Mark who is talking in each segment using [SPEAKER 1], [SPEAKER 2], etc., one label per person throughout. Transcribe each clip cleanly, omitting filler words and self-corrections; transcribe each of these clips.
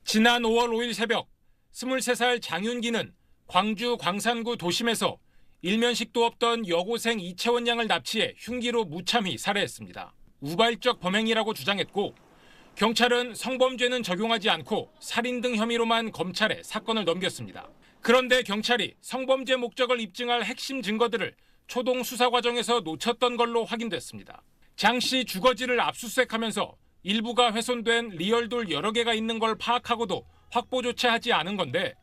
[SPEAKER 1] 지난 5월 5일 새벽 23살 장윤기는 광주 광산구 도심에서 일면식도 없던 여고생 이채원 양을 납치해 흉기로 무참히 살해했습니다. 우발적 범행이라고 주장했고 경찰은 성범죄는 적용하지 않고 살인 등 혐의로만 검찰에 사건을 넘겼습니다. 그런데 경찰이 성범죄 목적을 입증할 핵심 증거들을 초동 수사 과정에서 놓쳤던 걸로 확인됐습니다. 장 씨 주거지를 압수수색하면서 일부가 훼손된 리얼돌 여러 개가 있는 걸 파악하고도 확보조차 하지 않은 건데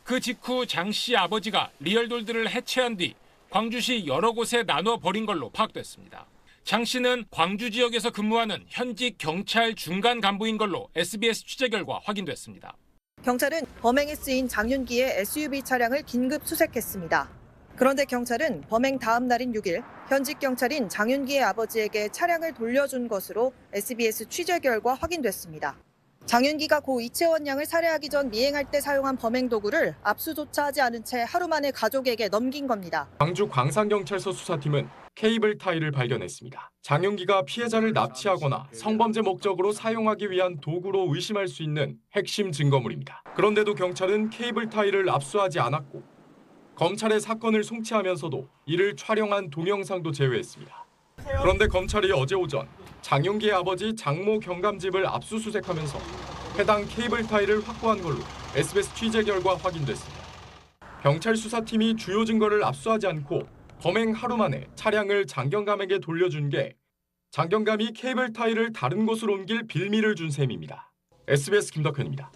[SPEAKER 1] 그 직후 장 씨 아버지가 리얼돌들을 해체한 뒤 광주시 여러 곳에 나눠 버린 걸로 파악됐습니다. 장 씨는 광주 지역에서 근무하는 현직 경찰 중간 간부인 걸로 SBS 취재 결과 확인됐습니다.
[SPEAKER 2] 경찰은 범행에 쓰인 장윤기의 SUV 차량을 긴급 수색했습니다. 그런데 경찰은 범행 다음 날인 6일 현직 경찰인 장윤기의 아버지에게 차량을 돌려준 것으로 SBS 취재 결과 확인됐습니다. 장윤기가 고 이채원 양을 살해하기 전 미행할 때 사용한 범행 도구를 압수조차 하지 않은 채 하루 만에 가족에게 넘긴 겁니다.
[SPEAKER 3] 광주 광산경찰서 수사팀은 케이블 타이를 발견했습니다. 장윤기가 피해자를 납치하거나 성범죄 목적으로 사용하기 위한 도구로 의심할 수 있는 핵심 증거물입니다. 그런데도 경찰은 케이블 타이를 압수하지 않았고 검찰에 사건을 송치하면서도 이를 촬영한 동영상도 제외했습니다. 그런데 검찰이 어제 오전 장윤기의 아버지 장모 경감집을 압수수색하면서 해당 케이블 타이를 확보한 걸로 SBS 취재 결과 확인됐습니다. 경찰 수사팀이 주요 증거를 압수하지 않고 범행 하루 만에 차량을 장경감에게 돌려준 게 장경감이 케이블 타이를 다른 곳으로 옮길 빌미를 준 셈입니다. SBS 김덕현입니다.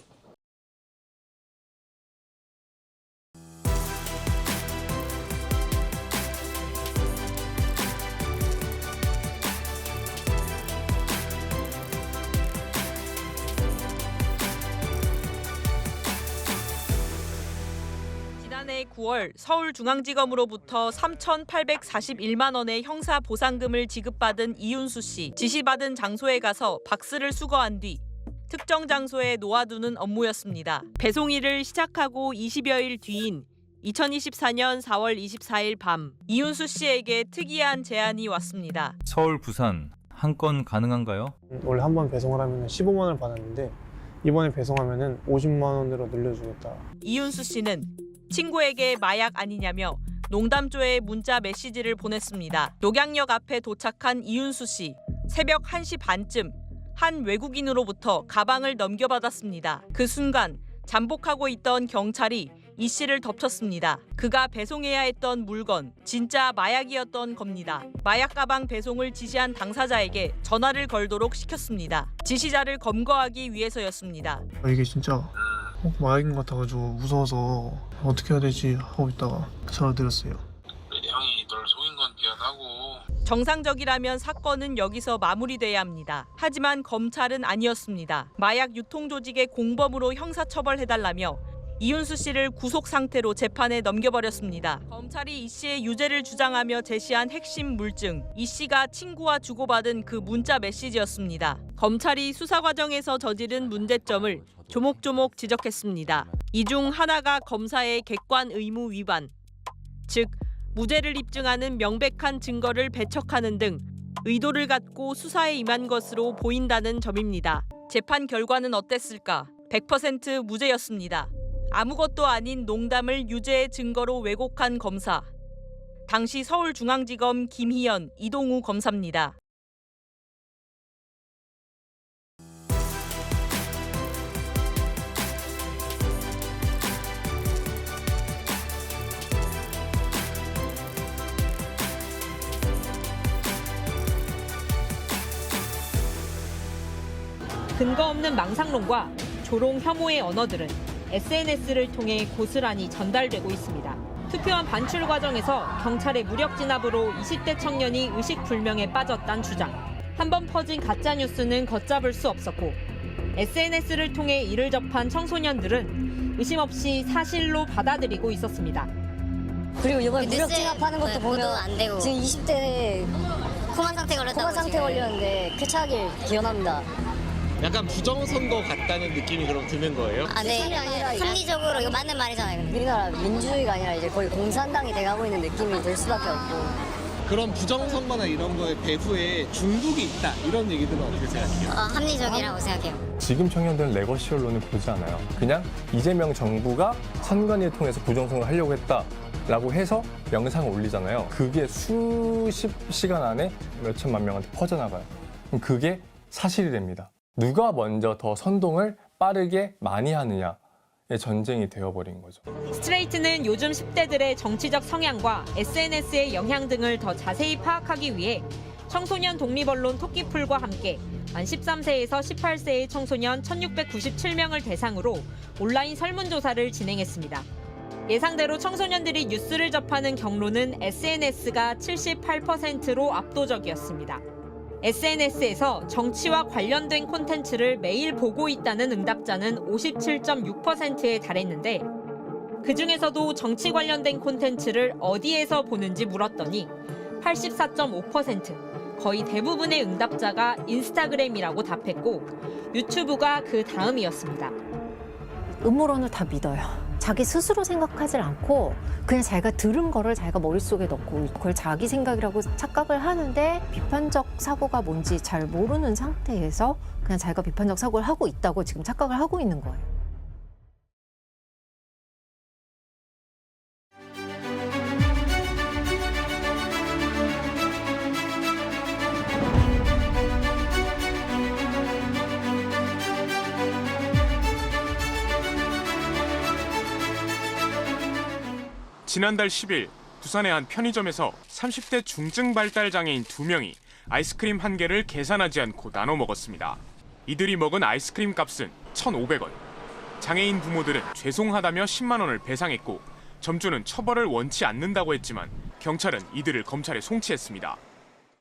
[SPEAKER 4] 지난해 9월 서울중앙지검으로부터 3,841만 원의 형사 보상금을 지급받은 이윤수 씨. 지시받은 장소에 가서 박스를 수거한 뒤 특정 장소에 놓아두는 업무였습니다. 배송일을 시작하고 20여일 뒤인 2024년 4월 24일 밤 이윤수 씨에게 특이한 제안이 왔습니다.
[SPEAKER 5] 서울, 부산 한 건 가능한가요?
[SPEAKER 6] 원래 한 번 배송을 하면 15만 원을 받았는데 이번에 배송하면 50만 원으로 늘려주겠다.
[SPEAKER 4] 이윤수 씨는 친구에게 마약 아니냐며 농담조에 문자 메시지를 보냈습니다. 녹양역 앞에 도착한 이윤수 씨. 새벽 1시 반쯤 한 외국인으로부터 가방을 넘겨받았습니다. 그 순간 잠복하고 있던 경찰이 이 씨를 덮쳤습니다. 그가 배송해야 했던 물건, 진짜 마약이었던 겁니다. 마약 가방 배송을 지시한 당사자에게 전화를 걸도록 시켰습니다. 지시자를 검거하기 위해서였습니다.
[SPEAKER 6] 이게 진짜 마약인 것 같아가지고 무서워서 어떻게 해야 되지 하고 있다가 전화 드렸어요.
[SPEAKER 7] 형이 널 속인 건 미안하고.
[SPEAKER 4] 정상적이라면 사건은 여기서 마무리돼야 합니다. 하지만 검찰은 아니었습니다. 마약 유통 조직의 공범으로 형사처벌해달라며 이윤수 씨를 구속 상태로 재판에 넘겨버렸습니다. 검찰이 이 씨의 유죄를 주장하며 제시한 핵심 물증, 이 씨가 친구와 주고받은 그 문자 메시지였습니다. 검찰이 수사 과정에서 저지른 문제점을 조목조목 지적했습니다. 이 중 하나가 검사의 객관 의무 위반, 즉 무죄를 입증하는 명백한 증거를 배척하는 등 의도를 갖고 수사에 임한 것으로 보인다는 점입니다. 재판 결과는 어땠을까? 100% 무죄였습니다. 아무것도 아닌 농담을 유죄의 증거로 왜곡한 검사. 당시 서울중앙지검 김희연, 이동우 검사입니다. 근거 없는 망상론과 조롱 혐오의 언어들은 SNS를 통해 고스란히 전달되고 있습니다. 투표한 반출 과정에서 경찰의 무력 진압으로 20대 청년이 의식불명에 빠졌다는 주장. 한번 퍼진 가짜뉴스는 걷잡을 수 없었고 SNS를 통해 이를 접한 청소년들은 의심 없이 사실로 받아들이고 있었습니다.
[SPEAKER 8] 그리고 이번에 무력 진압하는 것도 보면
[SPEAKER 9] 안 되고.
[SPEAKER 8] 지금 20대에
[SPEAKER 9] 코만 상태
[SPEAKER 8] 걸렸는데 쾌차하길 기원합니다.
[SPEAKER 10] 약간 부정선거 같다는 느낌이 그럼 드는 거예요?
[SPEAKER 9] 아, 네. 합리적으로 이거 맞는 말이잖아요.
[SPEAKER 8] 우리나라 민주주의가 아니라 이제 거의 공산당이 돼가고 있는 느낌이 들 수밖에 없고.
[SPEAKER 10] 그런 부정선거나 이런 거에 배후에 중국이 있다 이런 얘기들은 어떻게 생각해요?
[SPEAKER 9] 합리적이라고 생각해요.
[SPEAKER 11] 지금 청년들은 레거시언론을 보지 않아요. 그냥 이재명 정부가 선관위를 통해서 부정선거를 하려고 했다라고 해서 영상을 올리잖아요. 그게 수십 시간 안에 몇 천만 명한테 퍼져나가요. 그럼 그게 사실이 됩니다. 누가 먼저 더 선동을 빠르게 많이 하느냐의 전쟁이 되어버린 거죠.
[SPEAKER 4] 스트레이트는 요즘 10대들의 정치적 성향과 SNS의 영향 등을 더 자세히 파악하기 위해 청소년 독립언론 토끼풀과 함께 만 13세에서 18세의 청소년 1,697명을 대상으로 온라인 설문조사를 진행했습니다. 예상대로 청소년들이 뉴스를 접하는 경로는 SNS가 78%로 압도적이었습니다. SNS에서 정치와 관련된 콘텐츠를 매일 보고 있다는 응답자는 57.6%에 달했는데 그중에서도 정치 관련된 콘텐츠를 어디에서 보는지 물었더니 84.5%, 거의 대부분의 응답자가 인스타그램이라고 답했고 유튜브가 그 다음이었습니다.
[SPEAKER 12] 음모론을 다 믿어요. 자기 스스로 생각하지 않고 그냥 자기가 들은 거를 자기가 머릿속에 넣고 그걸 자기 생각이라고 착각을 하는데 비판적 사고가 뭔지 잘 모르는 상태에서 그냥 자기가 비판적 사고를 하고 있다고 지금 착각을 하고 있는 거예요.
[SPEAKER 13] 지난달 10일 부산의 한 편의점에서 30대 중증 발달 장애인 2명이 아이스크림 1개를 계산하지 않고 나눠 먹었습니다. 이들이 먹은 아이스크림 값은 1,500원. 장애인 부모들은 죄송하다며 10만 원을 배상했고 점주는 처벌을 원치 않는다고 했지만 경찰은 이들을 검찰에 송치했습니다.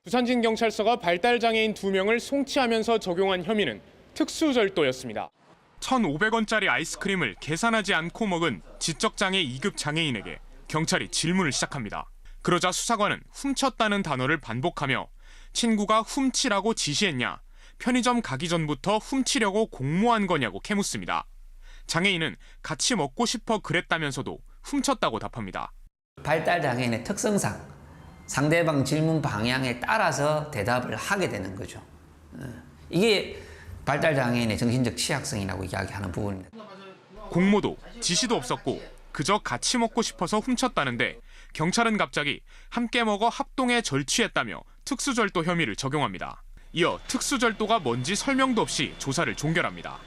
[SPEAKER 13] 부산진경찰서가 발달 장애인 2명을 송치하면서 적용한 혐의는 특수절도였습니다. 1,500원짜리 아이스크림을 계산하지 않고 먹은 지적장애 2급 장애인에게 경찰이 질문을 시작합니다. 그러자 수사관은 훔쳤다는 단어를 반복하며 친구가 훔치라고 지시했냐, 편의점 가기 전부터 훔치려고 공모한 거냐고 캐묻습니다. 장애인은 같이 먹고 싶어 그랬다면서도 훔쳤다고 답합니다.
[SPEAKER 14] 발달 장애인의 특성상 상대방 질문 방향에 따라서 대답을 하게 되는 거죠. 이게 발달 장애인의 정신적 취약성이라고 이야기하는 부분입니다.
[SPEAKER 13] 공모도 지시도 없었고 그저 같이 먹고 싶어서 훔쳤다는데 경찰은 갑자기 함께 먹어 합동에 절취했다며 특수절도 혐의를 적용합니다. 이어 특수절도가 뭔지 설명도 없이 조사를 종결합니다.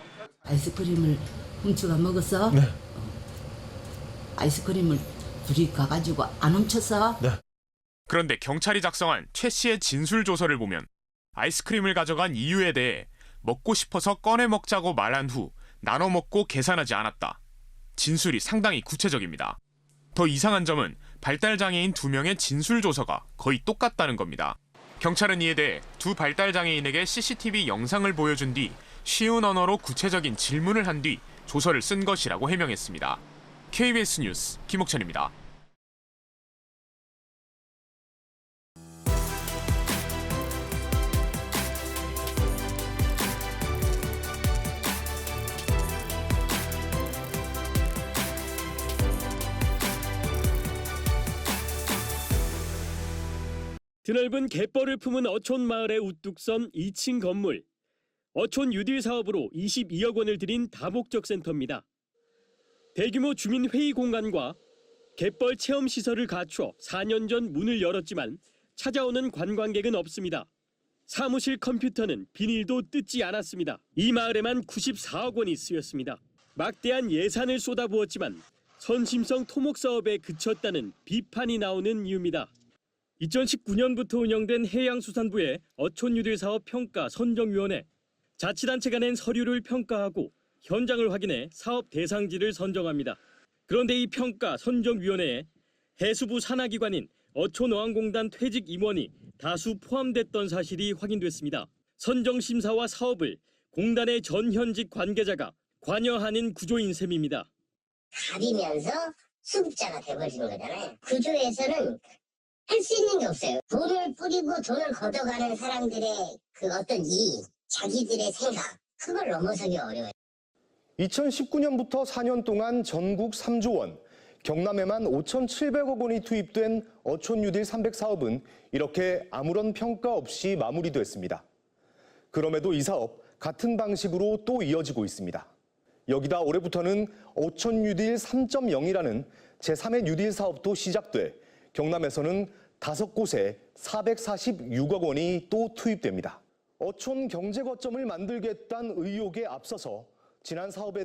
[SPEAKER 15] 아이스크림을 훔쳐가 먹었어?
[SPEAKER 6] 네.
[SPEAKER 15] 아이스크림을 둘이 가가지고 안 훔쳤어?
[SPEAKER 6] 네.
[SPEAKER 13] 그런데 경찰이 작성한 최 씨의 진술 조서를 보면 아이스크림을 가져간 이유에 대해 먹고 싶어서 꺼내 먹자고 말한 후 나눠 먹고 계산하지 않았다. 진술이 상당히 구체적입니다. 더 이상한 점은 발달장애인 2명의 진술 조서가 거의 똑같다는 겁니다. 경찰은 이에 대해 두 발달장애인에게 CCTV 영상을 보여준 뒤 쉬운 언어로 구체적인 질문을 한 뒤 조서를 쓴 것이라고 해명했습니다. KBS 뉴스 김옥천입니다.
[SPEAKER 16] 드넓은 갯벌을 품은 어촌 마을의 우뚝 선 2층 건물. 어촌 뉴딜 사업으로 22억 원을 들인 다목적 센터입니다. 대규모 주민 회의 공간과 갯벌 체험 시설을 갖춰 4년 전 문을 열었지만 찾아오는 관광객은 없습니다. 사무실 컴퓨터는 비닐도 뜯지 않았습니다. 이 마을에만 94억 원이 쓰였습니다. 막대한 예산을 쏟아부었지만 선심성 토목 사업에 그쳤다는 비판이 나오는 이유입니다. 2019년부터 운영된 해양수산부의 어촌뉴딜 사업 평가 선정위원회. 자치단체가 낸 서류를 평가하고 현장을 확인해 사업 대상지를 선정합니다. 그런데 이 평가 선정위원회에 해수부 산하기관인 어촌어항공단 퇴직 임원이 다수 포함됐던 사실이 확인됐습니다. 선정심사와 사업을 공단의 전현직 관계자가 관여하는 구조인 셈입니다.
[SPEAKER 17] 가리면서 수급자가 돼버리는 거잖아요. 구조에서는 할 수 있는 게 없어요. 돈을 뿌리고 돈을 걷어가는 사람들의 그 어떤 이익, 자기들의 생각, 그걸 넘어서기 어려워요.
[SPEAKER 18] 2019년부터 4년 동안 전국 3조 원, 경남에만 5,700억 원이 투입된 어촌 뉴딜 300 사업은 이렇게 아무런 평가 없이 마무리됐습니다. 그럼에도 이 사업 같은 방식으로 또 이어지고 있습니다. 여기다 올해부터는 어촌 뉴딜 3.0이라는 제3의 뉴딜 사업도 시작돼 경남에서는 5곳에 446억 원이 또 투입됩니다. 어촌 경제 거점을 만들겠다는 의혹에 앞서서 지난 사업에